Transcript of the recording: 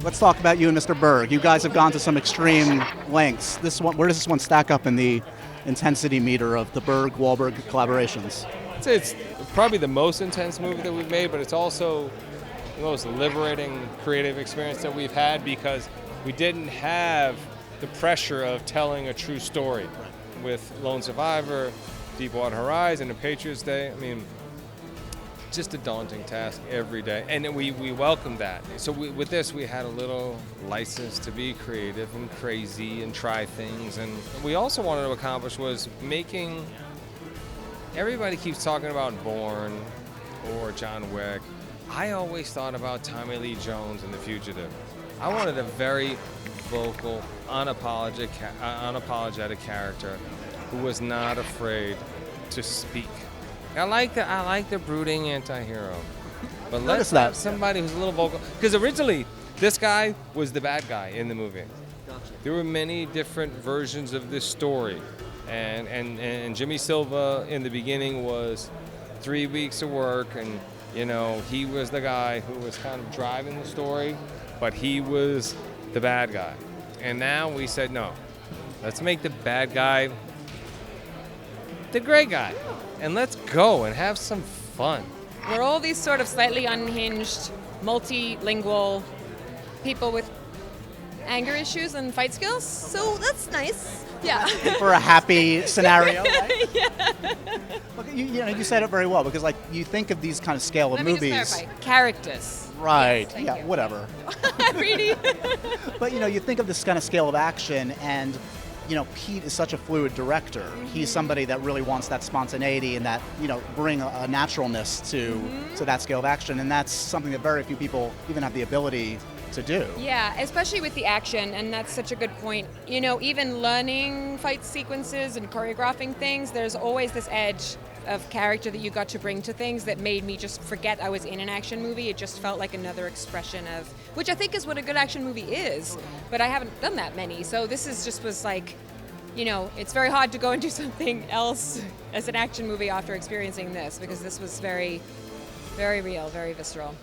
Let's talk about you and Mr. Berg. You guys have gone to some extreme lengths. Where does this one stack up in the intensity meter of the Berg-Wahlberg collaborations? I'd say it's probably the most intense movie that we've made, but it's also the most liberating creative experience that we've had because we didn't have the pressure of telling a true story. With Lone Survivor, Deepwater Horizon, and Patriots Day, I mean, just a daunting task every day, and we welcome that. So with this, we had a little license to be creative and crazy and try things, and we also wanted to accomplish was making. Everybody keeps talking about Bourne or John Wick. I always thought about Tommy Lee Jones and The Fugitive. I wanted a very vocal, unapologetic character who was not afraid to speak. I like the brooding anti-hero, but let's have somebody who's a little vocal. Because originally, this guy was the bad guy in the movie. Gotcha. There were many different versions of this story, and Jimmy Silva in the beginning was 3 weeks of work, and he was the guy who was kind of driving the story, but he was the bad guy. And now we said no, let's make the bad guy the great guy. And let's go and have some fun. We're all these sort of slightly unhinged, multilingual people with anger issues and fight skills, so that's nice. Yeah. For a happy scenario, right? Yeah. Look, you said it very well because you think of these kind of scale of movies. Let me just clarify. Characters. Right. Yes, yeah. you. Whatever. Really. But you think of this kind of scale of action and. Pete is such a fluid director. Mm-hmm. He's somebody that really wants that spontaneity and that, bring a naturalness to that scale of action. And that's something that very few people even have the ability to do. Yeah, especially with the action, and that's such a good point. Even learning fight sequences and choreographing things, there's always this edge of character that you got to bring to things that made me just forget I was in an action movie. It just felt like another expression of, which I think is what a good action movie is, but I haven't done that many. So this was like, it's very hard to go and do something else as an action movie after experiencing this, because this was very, very real, very visceral.